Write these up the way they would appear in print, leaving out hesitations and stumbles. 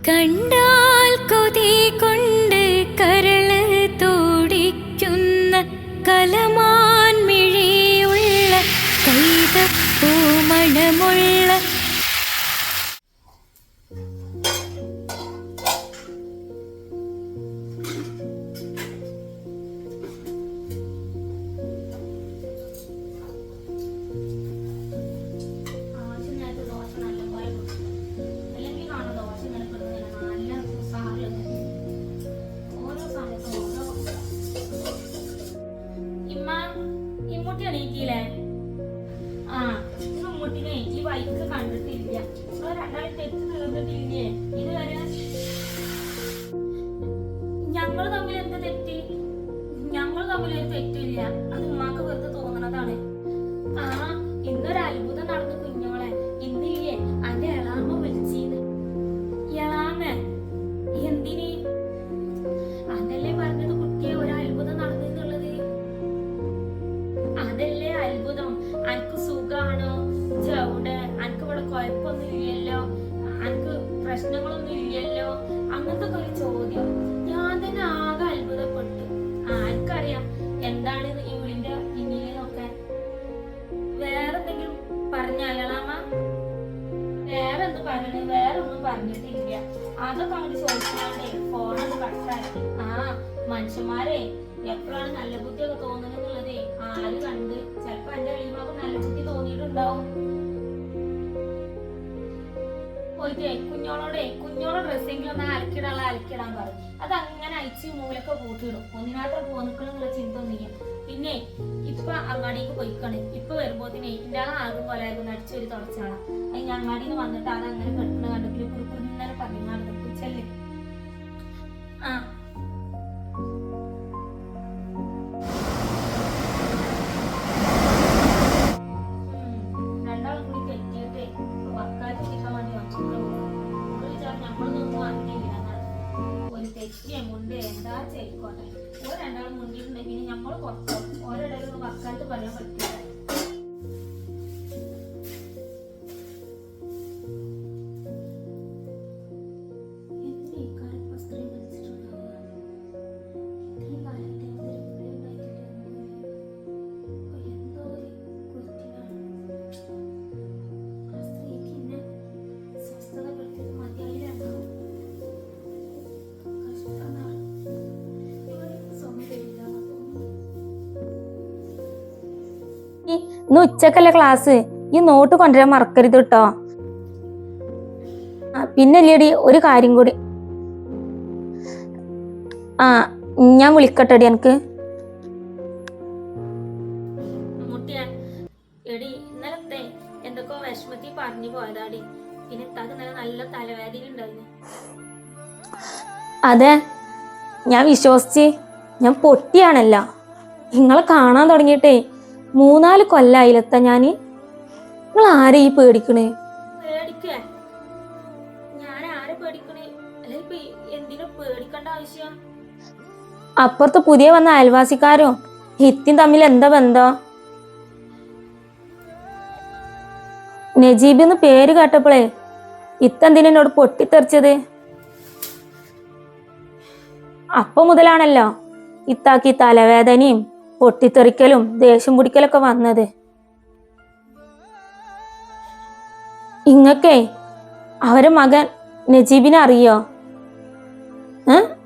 കണ്ടാൽ കൊതി കൊണ്ട് കരള് തോടിക്കുന്ന കലമാൻ മിഴിയുള്ള കൈതപ്പൂമണമുള്ള എണീറ്റില്ലേ? ആ മമ്മൂട്ടിനെ ഈ ബൈക്ക് കണ്ടിട്ടില്ല. രണ്ടാളും തെറ്റ് തീർന്നിട്ടില്ലേ ഇതുവരെ? ഞങ്ങൾ തമ്മിൽ എന്ത് തെറ്റ്? ഞങ്ങൾ തമ്മിൽ ഒരു തെറ്റില്ല. അത് ഉമ്മാക്ക് വെറുതെ തോന്നണതാണ്. ആ ഇന്നൊരു അത്ഭുതം നടന്നു കുഞ്ഞോളെ. ഇന്നില്ലേ അന്റെ എളാമ്മ വിളിച്ചീന്ന്. എളാമ്മ എന്തിന്? അതല്ലേ പറഞ്ഞത് കുട്ടിയെ ഒരു അത്ഭുതം നടന്നു എന്നുള്ളത്. അതല്ലേ അത്ഭുതം. അനക്ക് സുഖാണോ? ചവിടെ അനക്ക് ഇവിടെ കുഴപ്പമൊന്നും ഇല്ലല്ലോ, അനക്ക് പ്രശ്നങ്ങളൊന്നും ഇല്ലല്ലോ, അങ്ങനത്തെ ഒരു ചോദ്യം. ഞാൻ തന്നെ ആകെ അത്ഭുതപ്പെട്ടു. ആർക്കറിയാം എന്താണ് ഈ വിളിന്റെ പിന്നിലെന്നൊക്കെ. വേറെന്തെങ്കിലും പറഞ്ഞ അയാളാമ? വേറെന്ത് പറയണേ? വേറെ ഒന്നും പറഞ്ഞിട്ടില്ല. അതൊക്കെ അങ്ങോട്ട് ചോദിച്ചാണ്ടേ ഫോണൊന്ന് കട്ടാക്കി. മനുഷ്യന്മാരെ എപ്പോഴാണ് നല്ല ബുദ്ധിയൊക്കെ തോന്നുന്നത് എന്നുള്ളതേ ആര് കണ്ട്. ചിലപ്പോ എന്റെ എളിമാക്ക് നല്ല ബുദ്ധി തോന്നിയിട്ടുണ്ടാവും. പോയിട്ടേ കുഞ്ഞോളെ ഡ്രസ്സെങ്കിലും ഒന്ന് അലക്കിടാൻ പറയും. അത് അങ്ങനെ അയച്ച് മൂലൊക്കെ കൂട്ടിയിടും. ഒന്നിനാത്ര പോന്നിക്കണെന്നുള്ള ചിന്ത ഒന്നില്ല. പിന്നെ ഇപ്പൊ അങ്ങാടിക്ക് പോയിക്കാണ്. ഇപ്പൊ വരുമ്പോത്തിനെ ഇന്റെ ആകും പോലെ അടിച്ചൊരു തുടച്ചാളാ. അത് ഞാൻ അങ്ങാടിന്ന് വന്നിട്ട് അത് അങ്ങനെ കെടുക്കണ കണ്ടെങ്കിൽ കുറുക്കുറുന്നേരം പറഞ്ഞാണ് കുച്ചല്ലേ. രണ്ടാളും കൂടി തെറ്റിയിട്ടേ വക്കാറ്റ് കുടിക്കാൻ വേണ്ടി നമ്മളൊന്നും അറിഞ്ഞില്ല. ഒരു തെറ്റിയെ മുണ്ട് എന്താ ചെയ്യിക്കോട്ടെ. ഓരോ രണ്ടാളും മുണ്ടിട്ടുണ്ടെങ്കിൽ നമ്മൾ പുറത്തോ ഓരോടൊരു വക്കാലത്ത് പറയാൻ പറ്റില്ല. ഇന്ന് ഉച്ചക്കല്ലേ ക്ലാസ്, ഈ നോട്ട് കൊണ്ടുവരാൻ മറക്കരുത് കേട്ടോ. പിന്നെ അല്ലേടി ഒരു കാര്യം കൂടി. ഞാൻ വിളിക്കട്ടെടി എനിക്ക്. എന്തൊക്കെ വിഷമത്തിൽ പറഞ്ഞു പോയതാടി. പിന്നെ നല്ല തലവേദന ഉണ്ടായിരുന്നു. അതെ, ഞാൻ വിശ്വസിച്ച് ഞാൻ പൊട്ടിയാണല്ല. നിങ്ങളെ കാണാൻ തുടങ്ങിയിട്ടേ 3-4 കൊല്ലായിലെത്താ ഞാന്. നിങ്ങൾ ആരെ ഈ പേടിക്കണേ? അപ്പുറത്ത് പുതിയ വന്ന അയൽവാസിക്കാരും ഹിത്തിയും തമ്മിൽ എന്താ ബന്ധം? നജീബ് എന്ന് പേര് കേട്ടപ്പോളേ ഇത്തെന്തിനോട് പൊട്ടിത്തെറിച്ചത്? അപ്പൊ മുതലാണല്ലോ ഇത്താക്കി തലവേദനയും പൊട്ടിത്തെറിക്കലും ദേഷ്യം പിടിക്കലൊക്കെ വന്നത്. ഇങ്ങക്കേ അവരെ മകൻ നജീബിനെ അറിയോ?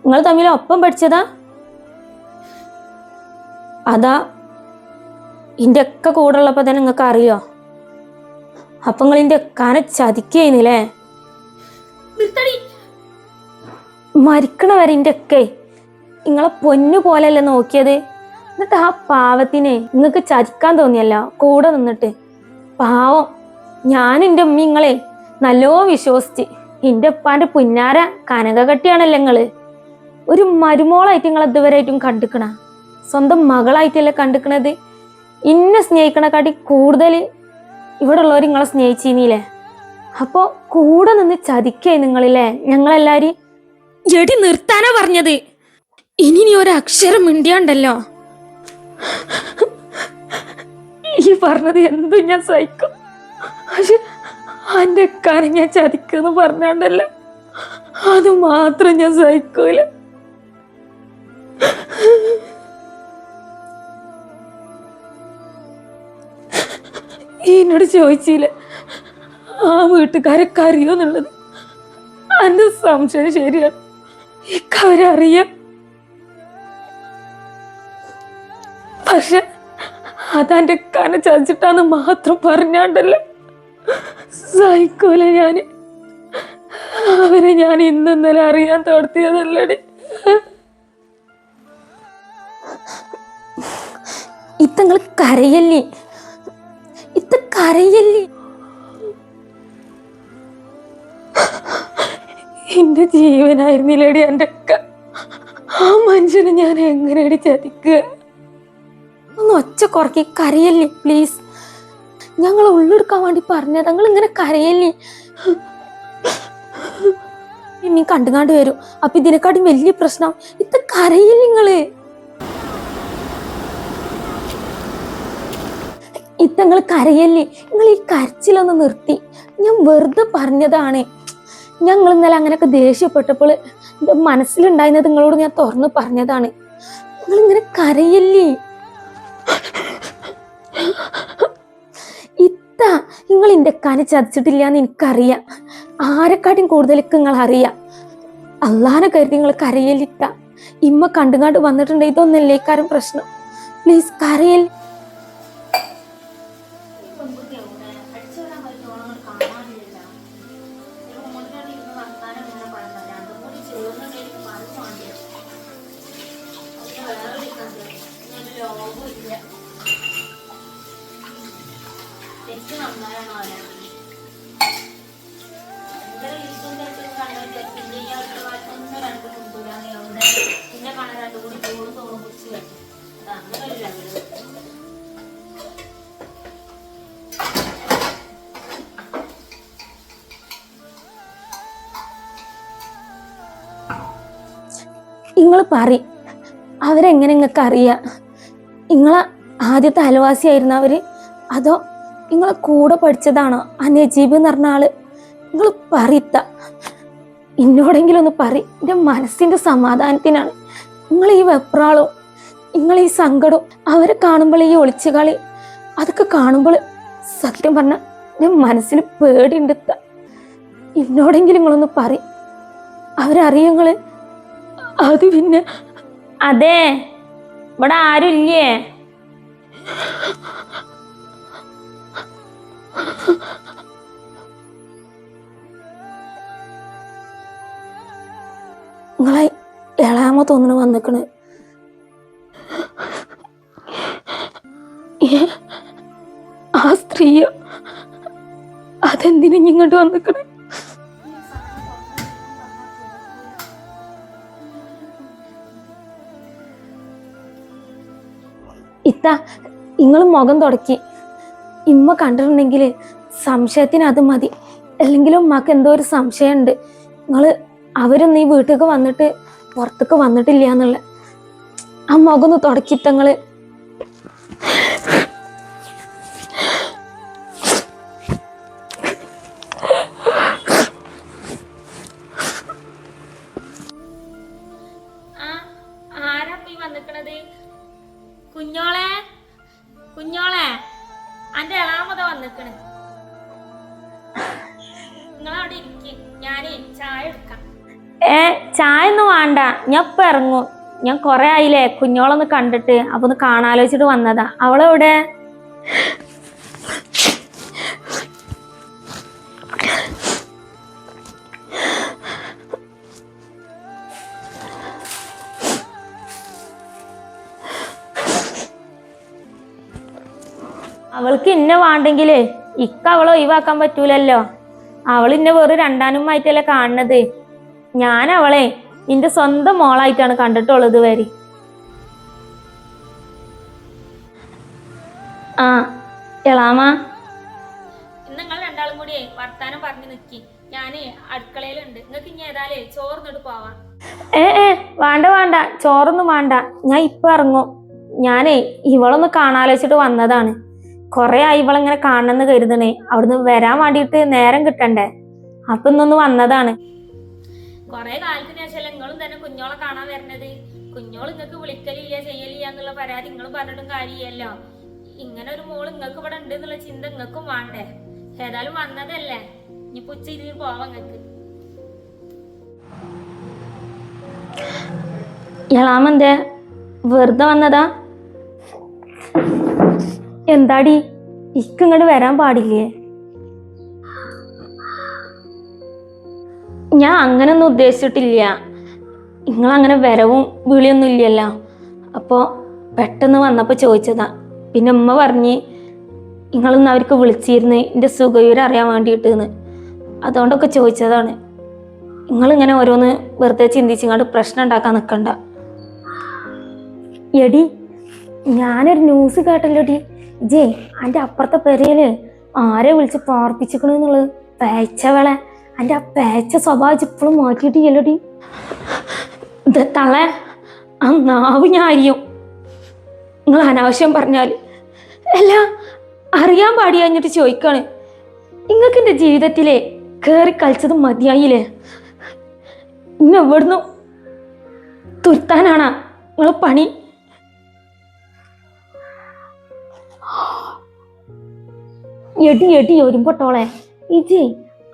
നിങ്ങൾ തമ്മിൽ ഒപ്പം പഠിച്ചതാ? അതാ ഇന്റെ ഒക്കെ കൂടെ ഉള്ളപ്പോ തന്നെ നിങ്ങൾക്ക് അറിയോ? അപ്പൊ നിങ്ങൾ ഇന്റെ കാനെ ചതിക്കുന്നില്ലേ? മരിക്കണവരെ ഇന്റെ ഒക്കെ നിങ്ങളെ പൊന്നു പോലെയല്ലേ നോക്കിയത്. എന്നിട്ട് ആ പാവത്തിനെ നിങ്ങൾക്ക് ചതിക്കാൻ തോന്നിയല്ലോ കൂടെ നിന്നിട്ട്. പാവം ഞാൻ എൻ്റെ ഉമ്മ നിങ്ങളെ നല്ലോ വിശ്വസിച്ച് എൻ്റെ ഉപ്പാന്റെ പുന്നാര കനകകട്ടിയാണല്ലോ നിങ്ങള്. ഒരു മരുമോളായിട്ട് നിങ്ങൾ ഇതുവരെയായിട്ടും കണ്ടിക്കണ, സ്വന്തം മകളായിട്ടല്ലേ കണ്ടിക്കണത്. ഇന്നെ സ്നേഹിക്കണക്കാട്ടി കൂടുതൽ ഇവിടെ ഉള്ളവർ നിങ്ങളെ സ്നേഹിച്ചില്ലേ. അപ്പൊ കൂടെ നിന്ന് ചതിക്കായി നിങ്ങളില്ലേ ഞങ്ങളെല്ലാരും. എടി നിർത്താനാ പറഞ്ഞത്. ഇനി നീ ഒരക്ഷരം മിണ്ടിയാണ്ടല്ലോ. ഈ പറഞ്ഞത് എന്തും ഞാൻ സഹിക്കും. പക്ഷെ എന്റെ കാര്യം ഞാൻ ചതിക്കെന്ന് പറഞ്ഞാണ്ടല്ലോ അത് മാത്രം ഞാൻ സഹിക്കൂല. എന്നോട് ചോദിച്ചില്ല ആ വീട്ടുകാരൊക്കെ അറിയോന്നുള്ളത്. എന്റെ സംശയം ശരിയാണ്, ഇക്കവരറിയാം. പക്ഷെ അതെന്റെ കന ചതിച്ചിട്ടാന്ന് മാത്രം പറഞ്ഞാണ്ടല്ലോ സഹിക്കൂല ഞാന്. അവരെ ഞാൻ ഇന്നലെ അറിയാൻ തോർത്തിയതല്ലേ. ഇത്തങ്ങൾ കരയല്ലേ, കരയല്ലേ. എന്റെ ജീവനായിരുന്നില്ലേടി എൻ്റെ അക്ക. ആ മനുഷ്യനെ ഞാൻ എങ്ങനെയാണ് ചതിക്കുക? ഒന്ന് ഒച്ച കുറക്കി കരയല്ലേ പ്ലീസ്. ഞങ്ങൾ ഉള്ളെടുക്കാൻ വേണ്ടി പറഞ്ഞത്, നിങ്ങൾ ഇങ്ങനെ കരയല്ലേ. ഇനി കണ്ടുകാണ്ട് വരും, അപ്പൊ ഇതിനെക്കാട്ടും വലിയ പ്രശ്നം. ഇത് കരയില്ല നിങ്ങള്. ഇത്തങ്ങൾ കരയല്ലേ. നിങ്ങൾ ഈ കരച്ചിലൊന്ന് നിർത്തി. ഞാൻ വെറുതെ പറഞ്ഞതാണ്. ഞങ്ങൾ ഇന്നലെ അങ്ങനെയൊക്കെ ദേഷ്യപ്പെട്ടപ്പോൾ എൻ്റെ മനസ്സിലുണ്ടായിരുന്നത് നിങ്ങളോട് ഞാൻ തുറന്ന് പറഞ്ഞതാണ്. നിങ്ങൾ ഇങ്ങനെ കരയല്ലേ. നിങ്ങൾ എൻ്റെ കന ചതിച്ചിട്ടില്ല എന്ന് എനിക്കറിയാം. ആരെക്കാട്ടും കൂടുതലേക്ക് നിങ്ങൾ അറിയാം. അള്ളാനെ കരുതി നിങ്ങൾ കരയലിത്ത. ഇമ്മ കണ്ടുകാണ്ട് വന്നിട്ടുണ്ട്. ഇതൊന്നല്ലേ കാര്യം പ്രശ്നം. പ്ലീസ് കരയൽ. പിന്നെ കാണാൻ രണ്ടു കൂടി തോന്നും തോന്നും കുറിച്ച് അങ്ങനെ ഒരു ലെവല്. നിങ്ങൾ പറ, അവരെങ്ങനെ നിങ്ങൾക്ക് അറിയാം? നിങ്ങളെ ആദ്യത്തെ അയൽവാസിയായിരുന്നവര്, അതോ നിങ്ങളെ കൂടെ പഠിച്ചതാണോ ആ നജീബ് എന്ന് പറഞ്ഞ ആള്? നിങ്ങൾ പറയത്ത, എന്നോടെങ്കിലും ഒന്ന് പറ. എൻ്റെ മനസ്സിന്റെ സമാധാനത്തിനാണ്. നിങ്ങൾ ഈ വെപ്രാളവും നിങ്ങൾ ഈ സങ്കടവും അവരെ കാണുമ്പോൾ ഈ ഒളിച്ചുകളി അതൊക്കെ കാണുമ്പോൾ സത്യം പറഞ്ഞ എൻ്റെ മനസ്സിന് പേടിയുണ്ടെത്ത. എന്നോടെങ്കിലും നിങ്ങളൊന്ന് പറ. അവരറിയോ നിങ്ങള്? അത് പിന്നെ അതെ, ഇവിടെ ആരും ഇല്ലേ? നിങ്ങളെ എളാമ തോന്നുന്നു വന്നിക്കണ്. ആ സ്ത്രീയോ? അതെന്തിനും ഇങ്ങോട്ട് വന്നിക്കണ്? ഇത്ത, നിങ്ങൾ മുഖം തുടക്കി. ഇമ്മ കണ്ടിട്ടുണ്ടെങ്കിൽ സംശയത്തിന് അത് മതി. അല്ലെങ്കിലും ഉമ്മക്ക് എന്തോ ഒരു സംശയമുണ്ട്. അവരൊന്നും ഈ വീട്ടിലേക്ക് വന്നിട്ട് പുറത്തേക്ക് വന്നിട്ടില്ല എന്നുള്ള. ആ മുഖം ഒന്ന് തുടക്കിത്തങ്ങള്. ആരാപ്പ വന്നിക്കണത്? കുഞ്ഞോളെ, കുഞ്ഞോളെ, അന്റെ എളാമത വന്നിക്കണ്. നിങ്ങളവിടെ ഇരിക്കും, ഞാനേ ചായ എടുക്കാം. ചായ ഒന്നും വേണ്ട, ഞാൻ ഇപ്പൊ ഇറങ്ങും. ഞാൻ കൊറേ ആയില്ലേ കുഞ്ഞോളൊന്ന് കണ്ടിട്ട്. അപ്പൊ ഒന്ന് കാണാലോചിച്ചിട്ട് വന്നതാ. അവളെവിടെ? അവൾക്ക് ഇന്നെ വേണ്ടെങ്കിലേ അവളെ ഒഴിവാക്കാൻ പറ്റൂലല്ലോ. അവൾ ഇന്നെ വെറും രണ്ടാനുമായിട്ടല്ലേ കാണുന്നത്. ഞാൻ അവളെ നിന്റെ സ്വന്തം മോളായിട്ടാണ് കണ്ടിട്ടുള്ളത് വരെ. ആ എളാമ, നിങ്ങൾ രണ്ടാളും കൂടി വർത്താനം പറഞ്ഞു നിക്കി. ഞാനേ അടുക്കളയിലുണ്ട്. നിങ്ങൾക്ക് ഇനി ഏതായാലേ ചോറിന്നിട്ട് പോവാം. വേണ്ട വേണ്ട, ചോറൊന്നും വേണ്ട. ഞാൻ ഇപ്പൊ ഇറങ്ങും. ഞാനേ ഇവളൊന്ന് കാണാലോചിച്ചിട്ട് വന്നതാണ്. കൊറേ ആയി ഇവളിങ്ങനെ കാണണമെന്ന് കരുതണേ. അവിടുന്ന് വരാൻ വേണ്ടിയിട്ട് നേരം കിട്ടണ്ടേ. അപ്പൊ ഇന്നൊന്ന് വന്നതാണ്. കൊറേ കാലത്തിന് ശേഷം നിങ്ങളും തന്നെ കുഞ്ഞോളെ കാണാൻ വരുന്നത്. കുഞ്ഞോൾ നിങ്ങൾക്ക് വിളിക്കലില്ല ചെയ്യലില്ല എന്നുള്ള പരാതി നിങ്ങൾ പറഞ്ഞിട്ടും കാര്യമല്ലോ. ഇങ്ങനെ ഒരു മോള് നിങ്ങൾക്ക് ഇവിടെ ഉണ്ട് എന്നുള്ള ചിന്ത നിങ്ങൾക്കും വേണ്ടേ? ഏതായാലും വന്നതല്ലേ, ഇനി പുച്ച ഇതിന് പോവാം നിങ്ങൾക്ക്. ഇളാമെന്തേ വെറുതെ വന്നതാ? എന്താടി ഇങ്ങോട്ട് വരാൻ പാടില്ലേ? ഞാൻ അങ്ങനൊന്നും ഉദ്ദേശിച്ചിട്ടില്ല. നിങ്ങളങ്ങനെ വരവും വിളിയൊന്നും ഇല്ലല്ലോ. അപ്പോൾ പെട്ടെന്ന് വന്നപ്പോൾ ചോദിച്ചതാ. പിന്നെ ഉമ്മ പറഞ്ഞ് നിങ്ങളൊന്ന് അവർക്ക് വിളിച്ചിരുന്ന് എൻ്റെ സുഖവിവരം അറിയാൻ വേണ്ടിയിട്ടെന്ന്. അതുകൊണ്ടൊക്കെ ചോദിച്ചതാണ്. നിങ്ങളിങ്ങനെ ഓരോന്ന് വെറുതെ ചിന്തിച്ചിങ്ങോട്ട് പ്രശ്നം ഉണ്ടാക്കാൻ നിൽക്കണ്ട. എടി ഞാനൊരു ന്യൂസ് കേട്ടല്ലോടി, ജേ എൻ്റെ അപ്പുറത്തെ പെരയില് ആരെ വിളിച്ച് പാർപ്പിച്ചിക്കണെന്നുള്ളത്. പേച്ചവളെ എൻ്റെ ആ പേച്ച സ്വഭാവം ഇപ്പോഴും മാറ്റിയിട്ടില്ലല്ലോടി. ഇത് തള്ളേ ആ നാവ് ഞാൻ അറിയും. നിങ്ങൾ അനാവശ്യം പറഞ്ഞാൽ എല്ലാം അറിയാൻ പാടി കഴിഞ്ഞിട്ട് ചോദിക്കാണ്. നിങ്ങൾക്ക് എൻ്റെ ജീവിതത്തിലെ കയറി കളിച്ചത് മതിയായില്ലേ? ഇന്ന് എവിടുന്ന് തുരുത്താനാണ് നിങ്ങൾ പണി? എടി ഒരുമ്പോട്ടോളെ ഇജേ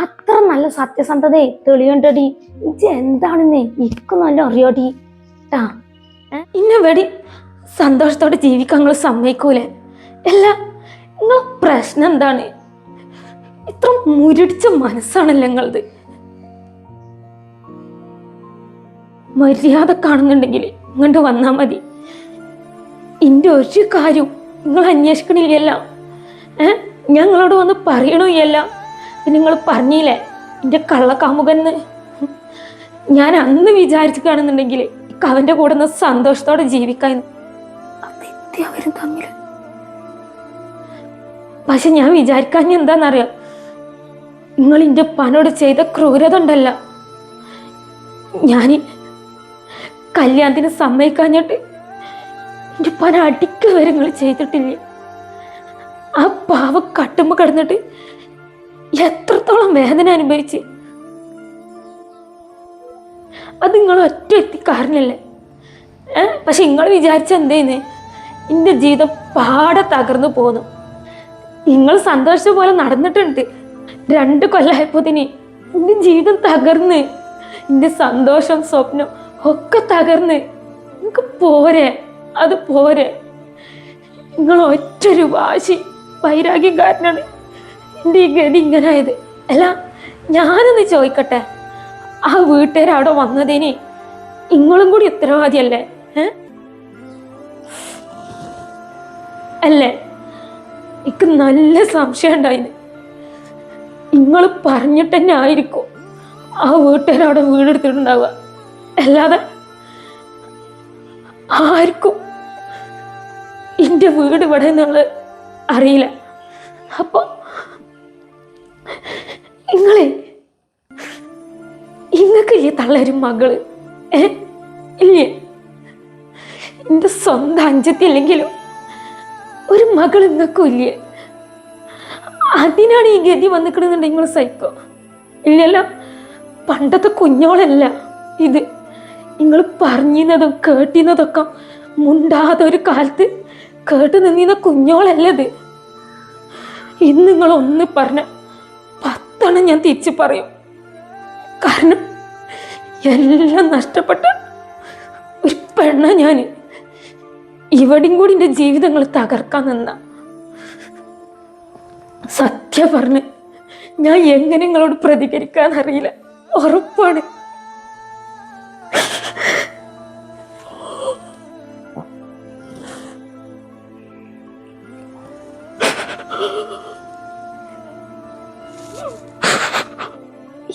അത്ര നല്ല സത്യസന്ധതയെ തെളിയണ്ടടി. ഇജ് എന്താണെന്ന് എനിക്ക് നല്ല അറിയാടി ട്ടാ. ഇന്നെ വെടി സന്തോഷത്തോടെ ജീവിക്കാൻ നിങ്ങൾ സമ്മതിക്കൂലേ? അല്ല നിങ്ങൾ പ്രശ്നം എന്താണ്? ഇത്ര മുരടിച്ച മനസ്സാണല്ലോ നിങ്ങളത്. മര്യാദ കാണുന്നുണ്ടെങ്കിൽ ഇങ്ങോട്ട് വന്നാൽ മതി. എൻ്റെ ഒരു കാര്യം നിങ്ങൾ അന്വേഷിക്കണില്ല. ഞങ്ങളോട് വന്ന് പറയണില്ല. നിങ്ങൾ പറഞ്ഞില്ലേ എൻ്റെ കള്ളക്കാമുകന്ന്. ഞാൻ അന്ന് വിചാരിച്ചു കാണുന്നുണ്ടെങ്കിൽ അവൻ്റെ കൂടെ നിന്ന് സന്തോഷത്തോടെ ജീവിക്കാൻ അവരും തമ്മിൽ. പക്ഷെ ഞാൻ വിചാരിക്കാൻ എന്താണെന്നറിയാം, നിങ്ങൾ എൻ്റെ ഉപ്പാനോട് ചെയ്ത ക്രൂരത ഉണ്ടല്ല. ഞാൻ കല്യാണത്തിന് സമ്മതിക്കാഞ്ഞിട്ട് എൻ്റെ ഉപ്പാനെ അടിക്ക് വരെ നിങ്ങൾ ചെയ്തിട്ടില്ല. ആ പാവ കട്ടുമ്പോ കിടന്നിട്ട് എത്രത്തോളം വേദന അനുഭവിച്ച്. അത് നിങ്ങൾ ഒറ്റ എത്തിക്കാരനല്ലേ. പക്ഷെ നിങ്ങൾ വിചാരിച്ച എന്തേന്ന്? എൻ്റെ ജീവിതം പാടെ തകർന്നു പോന്നു. നിങ്ങൾ സന്തോഷിച്ച പോലെ നടന്നിട്ടുണ്ട്. 2 കൊല്ലമായപ്പോതിന് എൻ്റെ ജീവിതം തകർന്ന്, എൻ്റെ സന്തോഷം സ്വപ്നം ഒക്കെ തകർന്ന്. നിങ്ങൾക്ക് പോരെ, അത് പോരെ. നിങ്ങൾ ഒറ്റൊരു വാശി വൈരാഗ്യം കാരനാണ് എൻ്റെ ഈ ഗതി ഇങ്ങനെ ആയത്. അല്ല ഞാനൊന്ന് ചോദിക്കട്ടെ, ആ വീട്ടുകാർ അവിടെ വന്നതിന് നിങ്ങളും കൂടി ഉത്തരവാദിയല്ലേ? അല്ലേ? എനിക്ക് നല്ല സംശയം ഉണ്ടായിന്. നിങ്ങൾ പറഞ്ഞിട്ട് തന്നെ ആയിരിക്കും ആ വീട്ടുകാർ അവിടെ വീടെടുത്തിട്ടുണ്ടാവുക. അല്ലാതെ ആർക്കും എൻ്റെ വീട് ഇവിടെ എന്നുള്ളത് അറിയില്ല. അപ്പൊ ഇങ്ങക്കില്ലേ തള്ളൊരു മകള്? ഇല്ലേ? എൻ്റെ സ്വന്തം അഞ്ചത്തി അല്ലെങ്കിലും ഒരു മകൾ ഇങ്ങൾക്കും ഇല്ലേ? അതിനാണ് ഈ ഗതി വന്നിക്കണെന്നുണ്ടെങ്കിൽ നിങ്ങൾ സഹിക്കോ? ഇല്ലല്ലോ. പണ്ടത്തെ കുഞ്ഞോളല്ല ഇത്. നിങ്ങൾ പറഞ്ഞിരുന്നതും കേട്ടിരുന്നതൊക്കെ മുണ്ടാതെ ഒരു കാലത്ത് കേട്ട് നിന്നിരുന്ന കുഞ്ഞോളല്ലത്. ഇന്ന് നിങ്ങൾ ഒന്ന് പറഞ്ഞ 10 ഞാൻ തിരിച്ചു പറയും. കാരണം എല്ലാം നഷ്ടപ്പെട്ട ഒരു പെണ്ണ ഞാൻ. ഇവിടെയും കൂടി എൻ്റെ ജീവിതങ്ങൾ തകർക്കാൻ നിന്ന. സത്യം പറഞ്ഞ് ഞാൻ എങ്ങനെ നിങ്ങളോട് പ്രതികരിക്കാൻ അറിയില്ല. ഉറപ്പാണ്.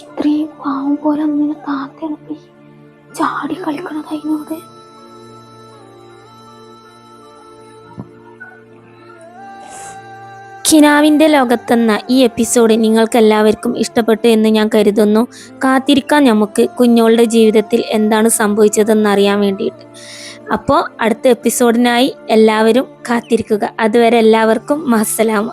ഇത്രയും പാവം പോലെ അന്നിനെ താത്തണപ്പി ചാടി കളിക്കണത് അതിനോട്. കിനാവിൻ്റെ ലോകത്തെന്ന ഈ എപ്പിസോഡ് നിങ്ങൾക്ക് എല്ലാവർക്കും ഇഷ്ടപ്പെട്ടു എന്ന് ഞാൻ കരുതുന്നു. കാത്തിരിക്കാം നമുക്ക് കുഞ്ഞോളുടെ ജീവിതത്തിൽ എന്താണ് സംഭവിച്ചതെന്നറിയാൻ വേണ്ടിയിട്ട്. അപ്പോൾ അടുത്ത എപ്പിസോഡിനായി എല്ലാവരും കാത്തിരിക്കുക. അതുവരെ എല്ലാവർക്കും മസ്സലാമ.